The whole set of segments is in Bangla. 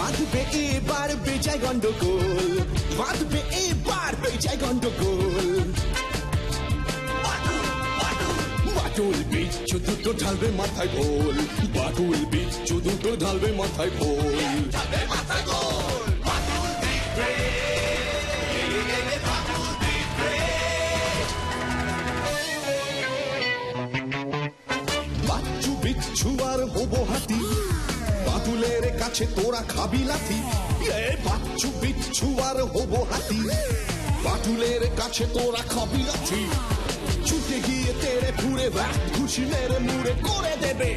বাঁধবে এবার বেজায় গন্ডগোল, বাঁধবে এবার বেজায় গন্ডগোল। বাটুল বিচ্ছু দুটো ঢালবে মাথায় গোল, বাটুল বিচ্ছু দুটো ঢালবে মাথায় গোল। বাচ্চু বিচ্ছু আর হবো হাতি, বাটুলের কাছে তোরা খাবি লাথি। বাচ্চু বিচ্ছু আর হবো হাতি, বাটুলের কাছে তোরা খাবি লাথি। ছুটে গিয়ে তেরে ফুরে ঘুষি মেরে মুড়ে করে দেবে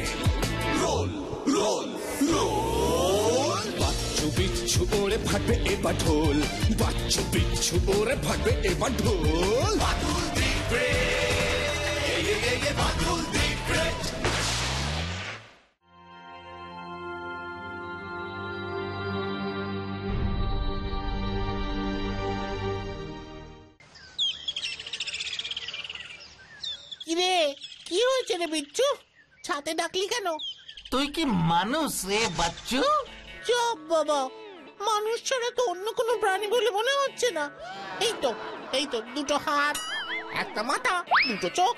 রোল রোল রোল। বাচ্চু বিচ্ছু ওরে ফাটবে এবার ঢোল, বাচ্চু বিচ্ছু ওরে ফাটবে এবার ঢোল। বাটুল দি গ্রেট, বাটুল দি গ্রেট। কিরে কি হয়েছে রে বিচ্ছু, ছাতে ডাকলি কেন? তুই কি মানুষ রে বাচ্চু? চুপ বাবা, মানুষ ছাড়া তো অন্য কোনো প্রাণী বলে মনে হচ্ছে না। এই তো দুটো হাত, একটা মাথা, দুটো চোখ,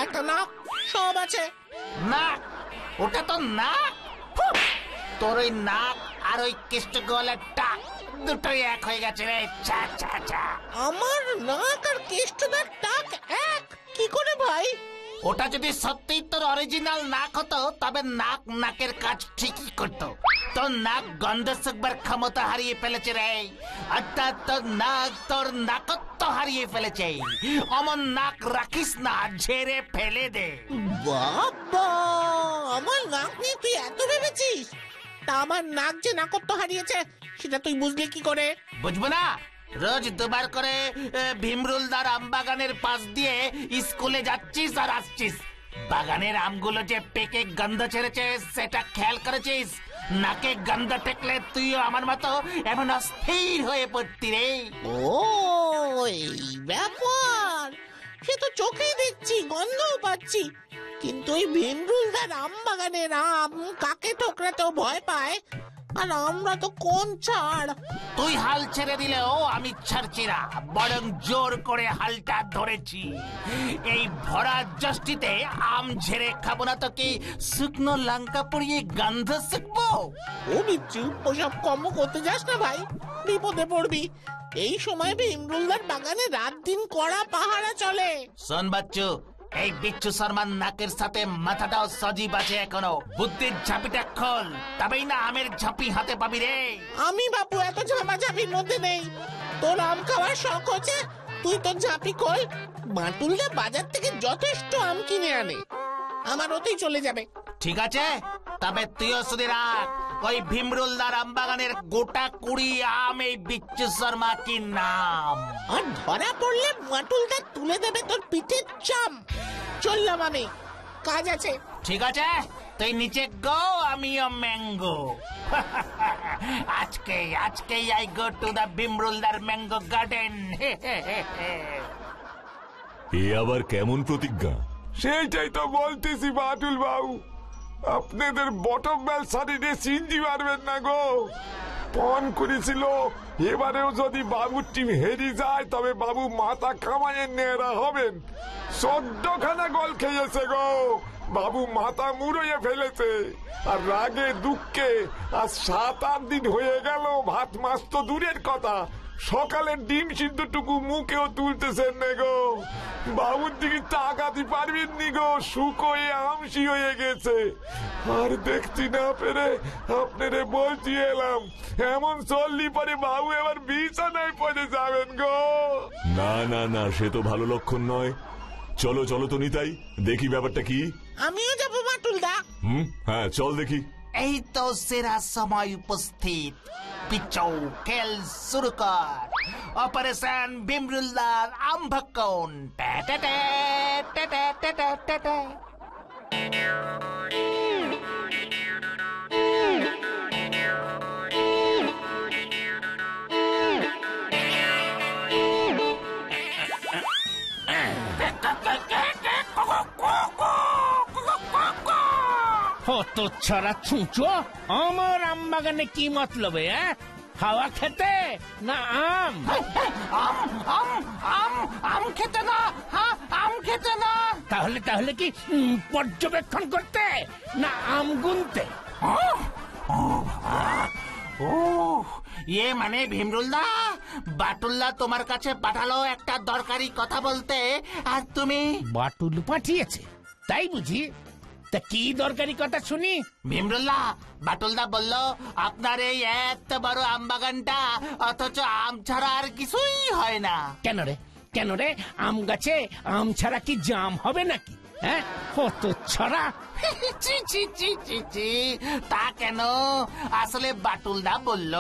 একটা নাক, সব আছে। নাক? ওটা তো নাক। তোর ওই নাক আর ওই কেষ্ট গলার টাক দুটোই এক হয়ে গেছে রে। চা চা চা। আমার নাক আর কেষ্টদার টাক এক কি করে ভাই? ওটা যদি সত্যিই তোর অরিজিনাল নাক হতো তবে নাক নাকের কাজ ঠিকই করতো। তোর নাক গন্ধ শুকবার ক্ষমতা হারিয়ে ফেলেছে রে, অর্থাৎ তোর নাক তোর নাকত্ব হারিয়ে ফেলেছে। অমন নাক রাখিস না, ঝেড়ে ফেলে দে। বাবা, আমার নাক নিয়ে তুই এত ভেবেছিস? তা আমার নাক যে নাকত্ব হারিয়েছে সেটা তুই বুঝলি কি করে? বুঝবো না? রোজ দুবার করে ভীমরুলদার আম বাগানের পাশ দিয়ে স্কুলে যাচ্ছিস আর আসছিস। বাগানের আমগুলো যে পেকে গন্ধ ছেড়েছে সেটা খেয়াল করেছিস? নাকে গন্ধ ঠেকলে তুইও আমার মতো এমন অস্থির হয়ে পড়তি রে। ও এই ব্যাপার, সে তো চোখেই দেখছি, গন্ধও পাচ্ছি, কিন্তু ওই ভীমরুলদার আম বাগানের আম কাকে ঠোকরাতেও ভয় পায়, আর আমরা তো কোন ছাড়। তুই হাল ছেড়ে দিলেও আমি ছাড়ছি না, বরং জোর করে হালটা ধরেছি। এই ভরা জ্যৈষ্ঠিতে আম ঝেড়ে খাবো না তো কি শুকনো লঙ্কা পুড়িয়ে গন্ধ শিখবো? ও বিচ্ছু, ওসব কম করতে যাস না ভাই, বিপদে পড়বি। এই সময় ভীমরুলদার বাগানে রাত দিন কড়া পাহারা চলে। শোন বাচ্চু, এই বিচ্ছু শর্মার নাকের সাথে মাথাটাও সজীব আছে এখনো। বুদ্ধির ঝাঁপিটা খোল, তবেই না আমের ঝাঁপি হাতে পাবি রে। আমি বাপু এত ঝামাঝাপির মধ্যে নেই। তোর আম খাওয়ার শখ হচ্ছে, তুই তোর ঝাঁপি খোল। বাটুলদা বাজার থেকে যথেষ্ট আম কিনে আনে, আমার ওতেই চলে যাবে। ঠিক আছে, তবে তুইও শুধু রাখ, ওই ভীমরুলদার আম বাগানের গোটা 20 আম এই বিচ্ছু শর্মা কি নাম। আর ধরা পড়লে বাটুলদা তুলে দেবে তোর পিঠের চাম। চললাম আমি, কাজ আছে। ঠিক আছে, তুই নিচে গো, আমিও ম্যাঙ্গো। আজকে আই গো টু দা ভীমরুলদার ম্যাঙ্গো গার্ডেন। এ আবার কেমন প্রতিজ্ঞা? সেইটাই তো বলতেছি বাটুল বাবু, আপনাদের বটম বেল শাড়িতে চিনতে পারবেন না গো। পণ করেছিল এবারেও যদি বাবুর টিম হেরে যায় তবে বাবু মাথা কামাইয়ে নেড়া হবেন। 14খানা গোল খেয়েছে গো, বাবু মাথা মুড়িয়ে ফেলেছে। আর রাগে দুঃখে আজ 7-8 দিন হয়ে গেল ভাত মাছ তো দূরের কথা, সকালের ডিম সিদ্ধটুকু মুখেও তুলতেছেন না গো। বাবুর দিকে তাকাতে পারবেন নি গো, শুকোয়ে আমসি হয়ে গেছে। আর দেখতে না পেরে আপনারে বলতে এলাম, এমন চললি পরে বাবু এবার বিছানায় পড়ে যাবেন গো। না না না, সে তো ভালো লক্ষণ নয়। চলো চলো তো নিতাই, দেখি ব্যাপারটা কি। আমিও যাবো বাটুলদা। হ্যাঁ চল দেখি। এই তো সেরা সময় উপস্থিত, পিছু খেল শুরু কর। অপারেশন ভীমরুলদার আম্ভকন। হত ছড়া ছুঁচো, আমার আম বাগানে কি মতলবে? হাওয়া খেতে না আম? আম আম আম আম খেতে না, হ্যাঁ আম খেতে না। তাহলে তাহলে কি পর্যবেক্ষণ করতে না আম গুনতে? ও ইয়ে মানে ভীমরুলদা, বাটুল্লা তোমার কাছে পাঠালো একটা দরকারি কথা বলতে, আর তুমি? বাটুল পাঠিয়েছে তাই বুঝি? তা কি দরকারি কথা শুনি? ভীমরুল্লা, বাটুলদা বলল আপনার এই এত বড় আম বাগানটা, অথচ আম ছাড়া আর কিছুই হয় না। কেন রে, কেন রে? আম গাছে আম ছাড়া কি জাম হবে নাকি? হ্যাঁ, হত ছড়া। ছি ছি ছি ছি ছি, তা কেন? আসলে বাটুলদা বলল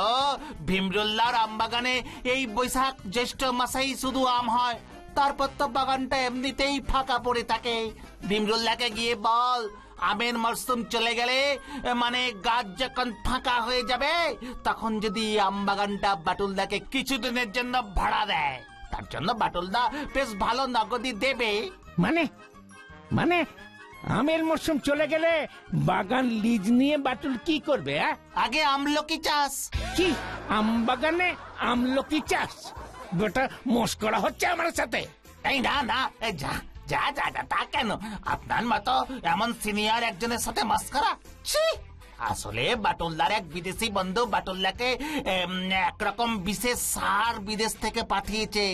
ভীমরুল্লার আম বাগানে এই বৈশাখ জ্যৈষ্ঠ মাসেই শুধু আম হয়, তারপর তো বাগানটা এমনিতেই ফাঁকা পড়ে থাকে। ভীমরুল্লাকে গিয়ে বল আমের মরশুম চলে গেলে, মানে গাছ যখন ফাঁকা হয়ে যাবে, তখন যদি আম বাগানটা বাটুলদাকে কিছুদিনের জন্য ভাড়া দেয়, তার জন্য বাটুলদা বেশ ভালো নগদি দেবে। মানে মানে আমের মরশুম চলে গেলে বাগান লিজ নিয়ে বাটুল কি করবে? আগে আমলকি চাষ। কি আম বাগানে আমলকি চাষ? গোটা মস্করা হচ্ছে আমার সাথে। এই না না, এই যা যা যা যা, তা কেন? আপনার মতো এমন সিনিয়র একজনের সাথে মাস্করা? ছি! আসলে বাটুলদার এক বিদেশি বন্ধু বাটুল্লাকে একরকম বিশেষ সার বিদেশ থেকে পাঠিয়েছে।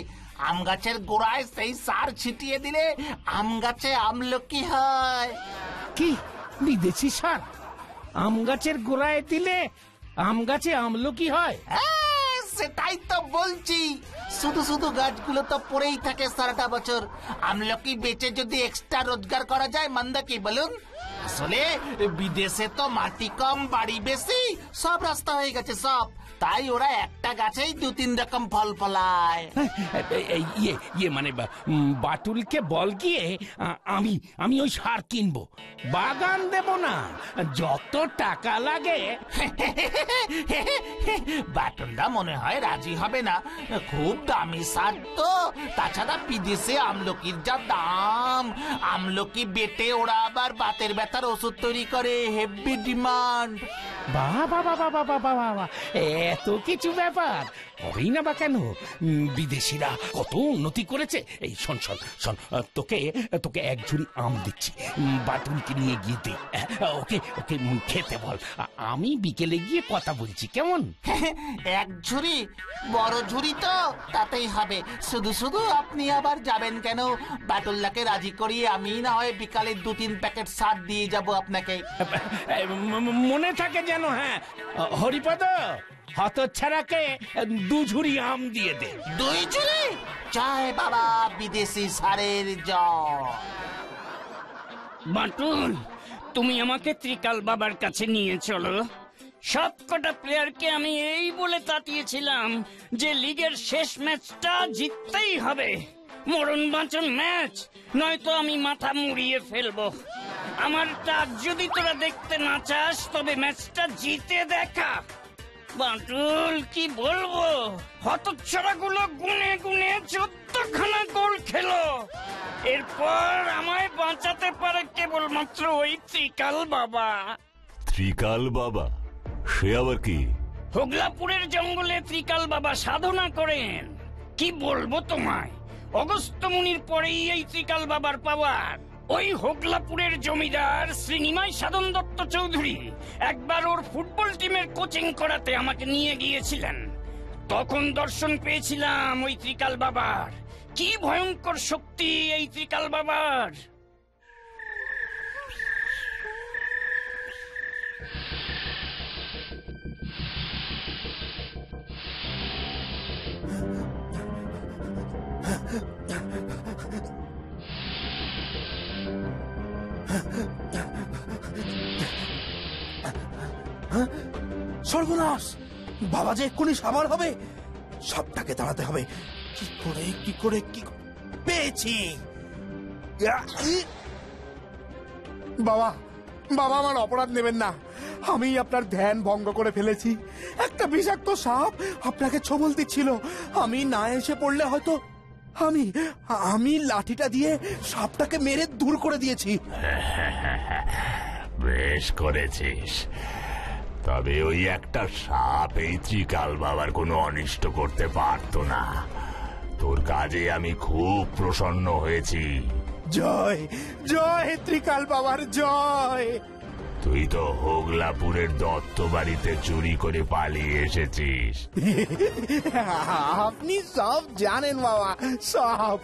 আম গাছের গোড়ায় সেই সার ছিটিয়ে দিলে আম গাছে আমলকি হয়। কি বিদেশি সার আম গাছের গোড়ায় দিলে আম গাছে আমলকি হয়? সেটাই তো বলছি, শুধু শুধু গাছগুলো তো পড়েই থাকে সারাটা বছর। আমলকি বেচে যদি এক্সট্রা রোজগার করা যায়, মন্দা কি বলুন? আসলে বিদেশে তো মাটি কম বাড়ি বেশি, সব রাস্তা হয়ে গেছে সব, তাই ওরা একটা গাছেই 2-3 রকম ফল ফলায়। ইয়ে মানে বাটুলকে বল গিয়ে আমি আমি ওই সার কিনবো, বাগান দেব না, যত টাকা লাগে। বাটুলদা মনে হয় রাজি হবে না, খুব দামি সার তো, তাছাড়া বিদেশে আমলকির যা দাম, আমলকি বেটে ওরা আবার বাতের ব্যথার ওষুধ তৈরি করে, হেভি ডিমান্ড। বাবা বাবা বাবা বাবা, এত কিছু ব্যাপার হবেই না বা কেন? বিদেশিরা কত উন্নতি করেছে। এই শোন শোন শোন, তোকে তোকে এক ঝুড়ি আম দিচ্ছি, বাটুলকে নিয়ে গিয়ে দে, ওকে ওকে খেতে বল, আমি বিকেলে গিয়ে কথা বলছি, কেমন? এক ঝুড়ি? বড় ঝুড়ি তো, তাতেই হবে। শুধু শুধু আপনি আবার যাবেন কেন? বাটুল্লাকে রাজি করিয়ে আমি না হয় বিকালে 2-3 প্যাকেট সার দিয়ে যাব আপনাকে। মনে থাকে যেন। হ্যাঁ হরিপদ, হতচ্ছাড়াকে 2 ঝুড়ি আম দিয়ে দে। 2 ঝুড়ি? জয় বাবা বিদেশি সারের জয়। বাটুল, তুমি আমাকে ত্রিকাল বাবার কাছে নিয়ে চলো। সব কটা প্লেয়ারকে আমি এই বলে তাতিয়েছিলাম যে লিগের শেষ ম্যাচটা জিততেই হবে, মরণ বাঁচন ম্যাচ, নয়তো আমি মাথা মুড়িয়ে ফেলবো। আমার টাক যদি তোরা দেখতে না চাস, তবে ম্যাচটা জিতে দেখা। বাটুল, কি বলবো, হতচ্ছাড়াগুলো গুনে গুনে 14খানা গোল খেলো। এরপর আমায় বাঁচাতে পারে কেবলমাত্র ওই ত্রিকাল বাবা। ত্রিকাল বাবা? সে আবার কি? হোগলাপুরের জঙ্গলে ত্রিকাল বাবা সাধনা করেন। কি বলবো তোমায়, অগস্ত্য মুনির পরেই এই ত্রিকাল বাবার পাওয়ার। ওই হোগলাপুরের জমিদার শ্রীনিমাই সাধন দত্ত চৌধুরী একবার ওর ফুটবল টিমের কোচিং করাতে আমাকে নিয়ে গিয়েছিলেন। তখন দর্শন পেয়েছিলাম ওই ত্রিকাল বাবার। কি ভয়ঙ্কর শক্তি এই ত্রিকাল বাবার! সর্বনাশ! বাবা যে এক্ষুনি সাবার হবে, সবটাকে দাঁড়াতে হবে। কি করে কি করে কি পেয়েছি! বাবা, বাবা আমার অপরাধ নেবেন না, আমি আপনার ধ্যান ভঙ্গ করে ফেলেছি। একটা বিষাক্ত সাপ আপনাকে ছোবল দিচ্ছিল, আমি না এসে পড়লে হয়তো আমি আমি লাঠিটা দিয়ে সাপটাকে মেরে দূর করে দিয়েছি। বেশ করেছিস, তবে ওই একটা সাপ এই ত্রিকাল বাবার কোনো অনিষ্ট করতে পারতো না। তোর কাজে আমি খুব প্রসন্ন হয়েছি। জয় জয় ত্রিকাল বাবার জয়। তুই তো হোগলাপুরের দত্ত বাড়িতে চুরি করে পালিয়ে এসেছিস। আপনি সব জানেন বাবা, সব।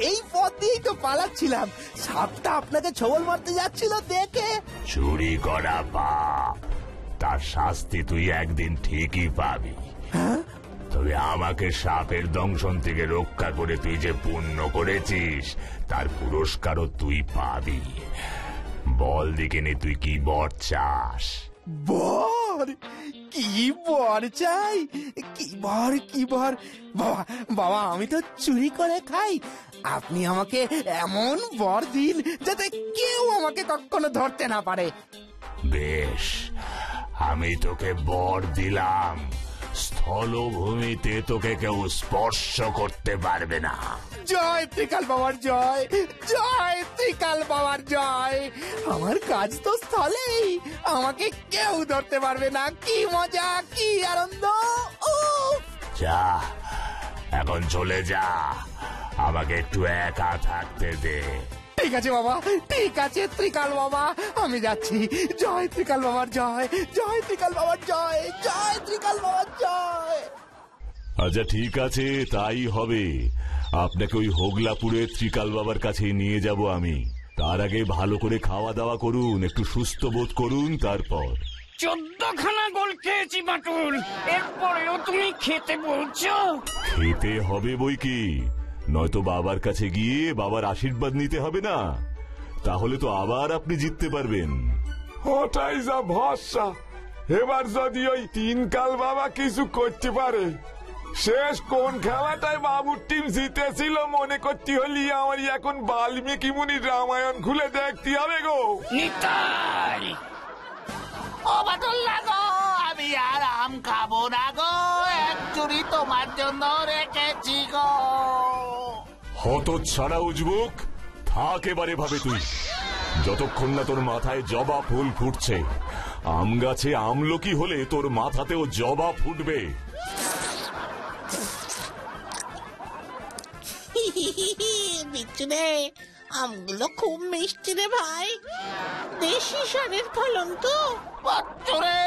এই পথ দিয়েই তো পালাচ্ছিলাম, সাপটা আপনাকে ছোবল মারতে যাচ্ছিল দেখে। চুরি করা পাপ, তার শাস্তি তুই একদিন ঠিকই পাবি। তবে আমাকে সাপের দংশন থেকে রক্ষা করে তুই যে পুণ্য করেছিস, তার পুরস্কারও তুই পাবি। বল দিকেনে তুই কি বর চাস? বর? কি বর চাই? কি বর, কি বর? বাবা বাবা, আমি তো চুরি করে খাই, আপনি আমাকে এমন বর দিন যাতে কেউ আমাকে কখনো ধরতে না পারে। বেশ, আমি তোকে বর দিলাম, স্থলভূমিতে তোকে কেউ স্পর্শ করতে পারবে না। জয় ত্রিকাল বাবার জয়, জয় ত্রিকাল বাবার জয়। আমার কাজ তো স্থলেই, আমাকে কেউ ধরতে পারবে না। কি মজা, কি আনন্দ। যা, এখন চলে যা, আমাকে একটু একা থাকতে দে। ঠিক আছে বাবা, ঠিক আছে ত্রিকাল বাবা, আমি যাচ্ছি। জয় ত্রিকাল বাবার জয়, জয় ত্রিকাল বাবার জয়, জয় ত্রিকাল বাবার জয়। আচ্ছা ঠিক আছে, তাই হবে। আপনাকে ওই হোগলাপুরের ত্রিকাল বাবার কাছে নিয়ে যাব আমি। তার আগে ভালো করে খাওয়া দাওয়া করুন, একটু সুস্থ বোধ করুন, তারপর। 14খানা গোল খেয়েছি বাটুল, এরপরেও তুমি খেতে বলছো? খেতে হবে বই কি, নয়তো বাবার কাছে গিয়ে বাবার আশীর্বাদ নিতে হবে না? তাহলে তো আবার আপনি জিততে পারবেন। ওটাই যা ভরসা। এবার যদি ওই তিনকাল বাবা কিছু করতে পারে। শেষ কোন খেলাটায় বাবুর টিম জিতেছিল মনে করতে হলি আমার এখন বাল্মীকি মুনির রামায়ণ খুলে দেখতে হবে গো। নিতাই, ও বাটুল্লা গো, আমি আর আম খাবো না গো, এক চুরি তোমার জন্য রেখেছি গো। হতচ্ছাড়া উজবুক, থাক এবারে ভাবে তুই। যতক্ষণ না তোর মাথায় জবা ফুল ফুটছে, আম গাছে আমলকি হলে তোর মাথাতেও জবা ফুটবে। বিচ্ছু রে, আমগুলো খুব মিষ্টি রে ভাই, দেশি সারের ফলন তো। বাচ্চরে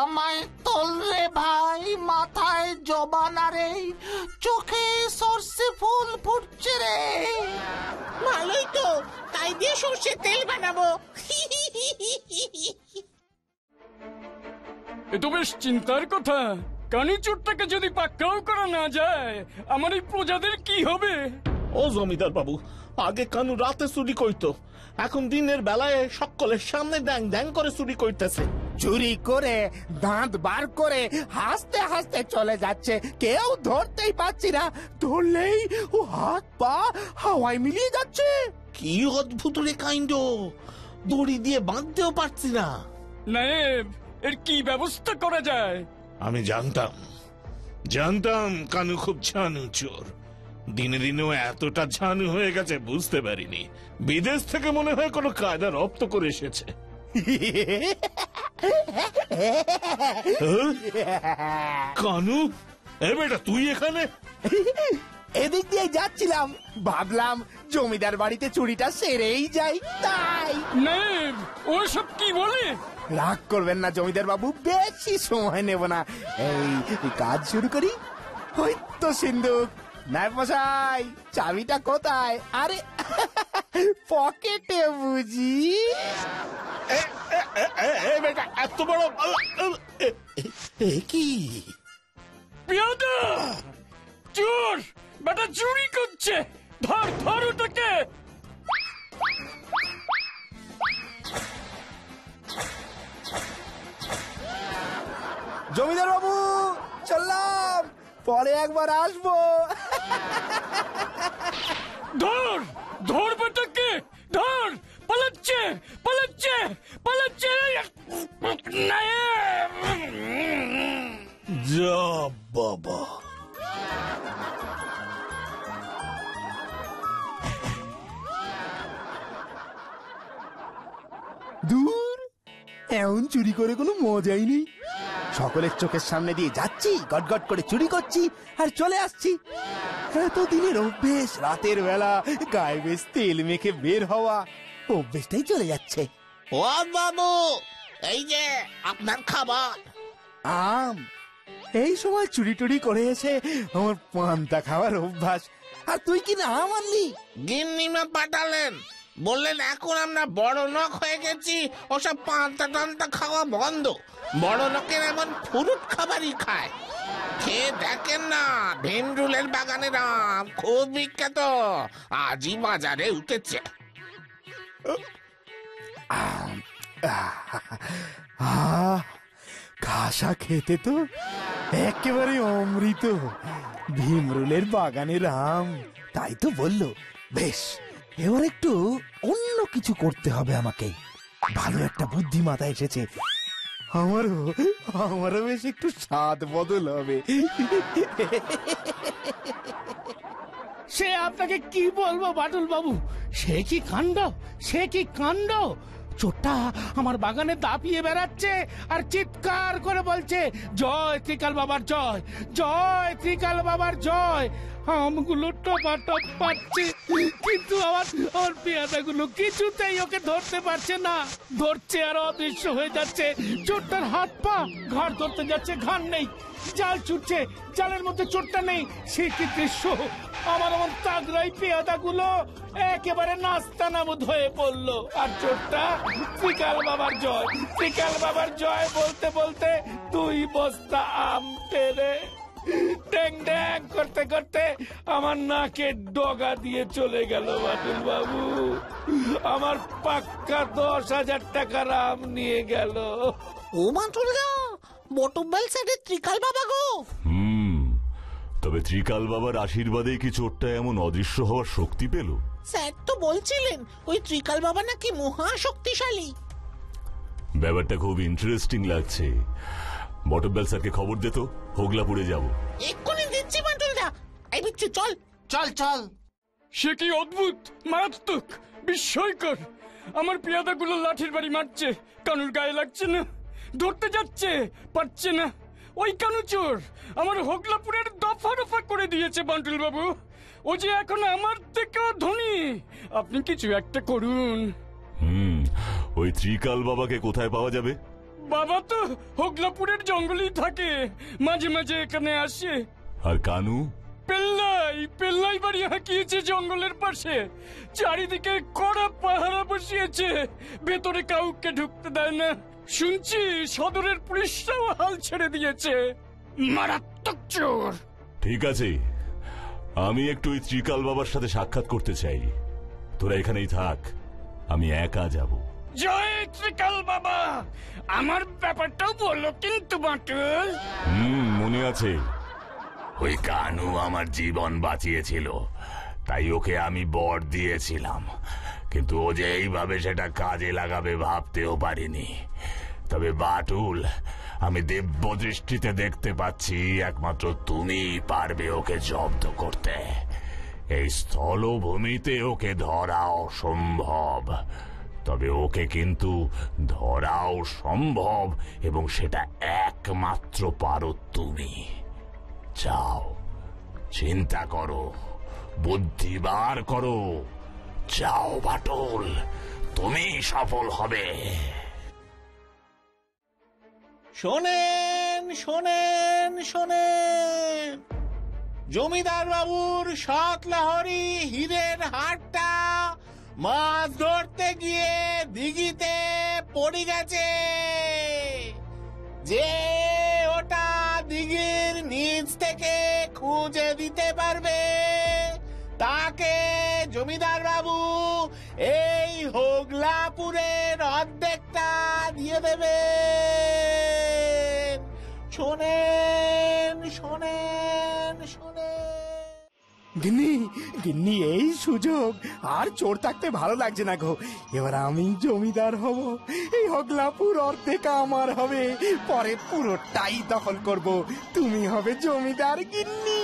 আমায় তোল রে ভাই, মাথায় জবা না রে, চোখে সর্ষে ফুল ফুটছে রে। ভালোই তো, তাই দিয়ে সর্ষের তেল বানাবো। এ তো বেশ চিন্তার কথা। কানি চোরটাকে যদি পাকড়াও করা না যায়, আমার এই প্রজাদের কি হবে? ও জমিদার বাবু, আগে কানু রাতে চুরি করতো, এখন দিনের বেলায় সকলের সামনে ড্যাং ড্যাং করে চুরি করতেছে। চুরি করে দাঁত বার করে হাসতে হাসতে চলে যাচ্ছে, কেউ ধরতেই পারছি না। ধরলেই ও হাত পা হাওয়ায় মিলিয়ে যাচ্ছে। কি অদ্ভুত রে কাইন্ড, দড়ি দিয়ে বাঁধতেও পারছি না। নায়েব, এর কি ব্যবস্থা করা যায়? আমি জানতাম কানু খুব ঝানু চোর। দিনে দিনেও এতটা ঝানু হয়ে গেছে বুঝতে পারিনি। বিদেশ থেকে মনে হয় কোনো কায়দা রপ্ত করে এসেছে। কানু, এ বেটা তুই এখানে? এদিক দিয়ে যাচ্ছিলাম, ভাবলাম জমিদার বাড়িতে চুরিটা সেরেই যাই, তাই। নায়েব, ওসব কি বলে? রাগ করবেন না জমিদার বাবু, বেশি সময় নেব না, এই কাজ শুরু করি। ওই তো সিন্ধুক। নায়েব মশাই, চাবিটা কোথায়? আরে পকেটে বুঝি? বেটা এত বড় কি পেয়াদা চোর, বেটা চুরি করছে, ধর ধর ওটাকে। জমিদার বাবু, চললাম, পরে একবার আসবো। ধর ধর বেটাকে, ধর, পালাচ্ছে পালাচ্ছে পালাচ্ছে। নায়েব, যা বাবা। দূর, এখন চুরি করে কোনো মজাই নেই। সকলের চোখের সামনে দিয়ে যাচ্ছি, গটগট করে চুরি করছি আর চলে আসছি। এতদিনের অভ্যেস, রাতের বেলা গায়ে বেশ তেল মেখে বের হওয়া, অভ্যেসটাই চলে যাচ্ছে। ও বাবু, এই যে আপনার খাবার। আম, এই সময় চুরি টুরি করে এসে আমার পান্তা খাওয়ার অভ্যাস, আর তুই কি না আম আনলি? গিন্নিমা পাঠালেন, বললেন এখন আমরা বড় লোক হয়ে গেছি, ওসব পান্তা টান্তা খাওয়া বন্ধ, বড় লোকের এমন ফুরুট খাবারই খায়। খেয়ে দেখেন না, ভীমরুলের বাগানের আম খুব বিখ্যাত, আজই বাজারে উঠেছে। খাসা খেতে তো একেবারে অমৃত, ভীমরুলের বাগানের আম। তাই তো বললো, বেশ এবার একটু অন্য কিছু করতে হবে আমাকে। ভালো একটা বুদ্ধি মাথায় এসেছে, আমারও বেশ একটু স্বাদ বদল হবে। সে আপনাকে কি বলবো বাটুল বাবু, সে কি কাণ্ড, সে কি কাণ্ড! চোরটা আমার বাগানে দাপিয়ে বেড়াচ্ছে আর চিৎকার করে বলছে, জয় ত্রিকাল বাবার জয়, জয় ত্রিকাল বাবার জয়। আমগুলো টপাটপ পাচ্ছে, কিন্তু আমার পেয়াদাগুলো কিছুতেই ওকে ধরতে পারছে না। ধরছে আর অদৃশ্য হয়ে যাচ্ছে। চোরটার হাত পা, ঘাড় ধরতে যাচ্ছে, ঘাড় নেই। জাল ছুটছে, জালের মধ্যে চোরটা নেই। সে কি দৃশ্য! আমার তাগড়াই পেয়াদাগুলো একেবারে নাস্তানাবুদ হয়ে পড়লো। আর চোরটা ত্রিকাল বাবার জয়, ত্রিকাল বাবার জয় বলতে বলতে 2 বস্তা আম পেরে ড্যাং ড্যাং করতে করতে আমার নাকে ডগা দিয়ে চলে গেল বাটুল বাবু। আমার পাক্কা 10,000 টাকার আম নিয়ে গেল। ও বাটুলদা, বটমবেল সাইডে ত্রিকাল বাবা গো। তবে ত্রিকাল বাবার আশীর্বাদেই কি চোরটা এমন অদৃশ্য হওয়ার শক্তি পেল? স্যার তো বলছিলেন ওই ত্রিকাল বাবা নাকি মহা শক্তিশালী। ব্যাপারটা খুব ইন্টারেস্টিং লাগছে। বটমবেল স্যারকে খবর দে তো, হোগলাপুরে যাব। এক্ষুনি দিচ্ছি বাটুলদা। এই বিচ্ছু চল চল চল। সে কি অদ্ভুত, মারাত্মক, বিস্ময়কর! আমার পেয়াদাগুলো লাঠির বাড়ি মারছে, কানুর গায়ে লাগছে না, ধরতে যাচ্ছে, পারছে না। ওই কানু চোর আমার হোগলাপুরের দফা রফা করে দিয়েছে বান্টুল বাবু। ও যে এখন আমার থেকেও ধনী। আপনি কিছু একটা করুন। ওই ত্রিকাল বাবাকে কোথায় পাওয়া যাবে? বাবা তো হোগলাপুরের জঙ্গলেই থাকে, মাঝে মাঝে এখানে আসে। আর কানু? পেল্লাই বাড়ি হাঁকিয়েছে জঙ্গলের পাশে, চারিদিকে কড়া পাহারা বসিয়েছে, ভেতরে কাউকে ঢুকতে দেয় না। শুনছি সদরের পুলিশরাও হাল ছেড়ে দিয়েছে। মারাত্মক চোর। ঠিক আছে, আমি একটু ওই ত্রিকাল বাবার সাথে সাক্ষাৎ করতে চাই। তোরা এখানেই থাক, আমি একা যাব। জয় ত্রিকাল বাবা। আমার ব্যাপারটাও বললো কিন্তু বাটুল। মনে আছে, ওই কানু আমার জীবন বাঁচিয়েছিল, তাই ওকে আমি বর দিয়েছিলাম, কিন্তু ও যে এইভাবে সেটা কাজে লাগাবে ভাবতেও পারিনি। তবে বাটুল, আমি দিব্য দৃষ্টিতে দেখতে পাচ্ছি একমাত্র তুমিই পারবে ওকে জব্দ করতে। এই স্থলভূমিতে ওকে ধরা অসম্ভব, তবে ওকে কিন্তু ধরাও সম্ভব, এবং সেটা একমাত্র পারো তুমি। যাও, চিন্তা করো, বুদ্ধি বার করো, যাও বাটুল, তুমি সফল হবে। শোনেন শোনেন শোনেন, জমিদার বাবুর 7 লাহরি হীরের হাটটা মাছ ধরতে গিয়ে দিঘিতে পড়ে গেছে। যে ওটা দিঘির নিচ থেকে খুঁজে দিতে পারবে, তাকে জমিদার বাবু এই হোগলাপুরের অর্ধেকটা দিয়ে দেবে। শোনেন শোনেন শোনেন। গিন্নি, এই সুযোগ আর চোর থাকতে ভালো লাগছে না গো। এবার আমি জমিদার হব, এই হোগলাপুর অর্ধেক আমার হবে, পরে পুরোটাই দখল করব। তুমি হবে জমিদার গিন্নি।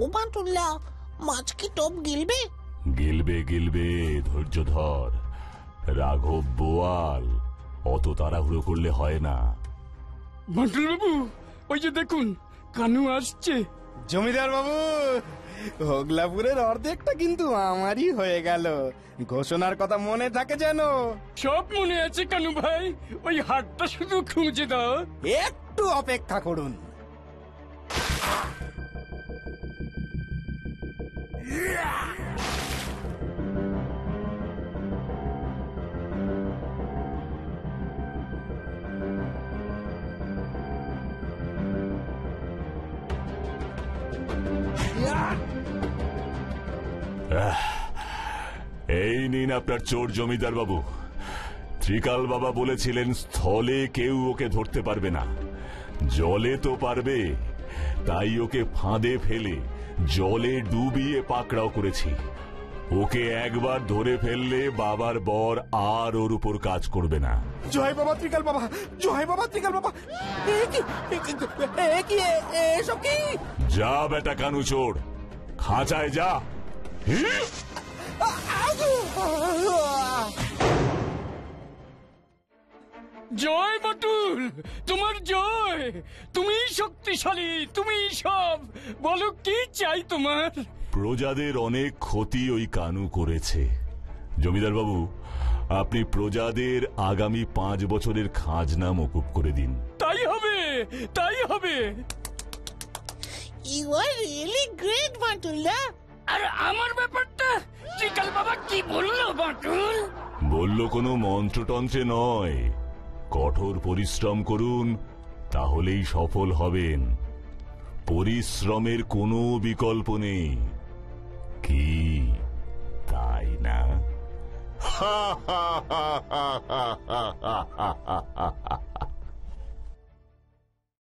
ও বাটুল্লা, মাছ কি টোপ গিলবে? গিলবে গিলবে, ধৈর্য ধর। রাঘব বোয়াল, অত তাড়াহুড়ো করলে হয় না। বাটুল বাবু, ওই যে দেখুন কানু আসছে। জমিদার বাবু, হোগলাপুরের অর্ধেকটা কিন্তু আমারই হয়ে গেল। ঘোষণার কথা মনে থাকে যেন? সব মনে আছে কানু ভাই, ওই হাটটা শুধু খুঁজে দাও। একটু অপেক্ষা করুন। এই নিন আপনার চোর জমিদার বাবু। ত্রিকাল বাবা বলেছিলেন স্থলে কেউ ওকে ধরতে পারবে না, জলে তো পারবে। তাই ওকে ফাঁদে ফেলে জলে ডুবিয়ে পাকড়াও করেছি। ওকে একবার ধরে ফেললে বাবার বর আর ওর উপর কাজ করবে না। জয় বাবা ত্রিকাল বাবা, জয় বাবা ত্রিকাল বাবা। এসব কি? যা বেটা কানু চোর, খাঁচায় যা। জয় বাটুল, তোমার জয়। তুমি শক্তিশালী, তুমি সব। বলো কি চাই তোমার? প্রজাদের অনেক ক্ষতি ওই কানু করেছে। জমিদার বাবু, আপনি প্রজাদের আগামী 5 বছরের খাজনা মকুব করে দিন। তাই হবে, তাই হবে। You are really great Batulda. আর আমার ব্যাপারটা ত্রিকাল বাবা কি বললো বাটুল? বলল কোনো মন্ত্রতন্ত্রে নয়, কঠোর পরিশ্রম করুন, তাহলেই সফল হবেন। পরিশ্রমের কোনো বিকল্প নেই, কি তাই না?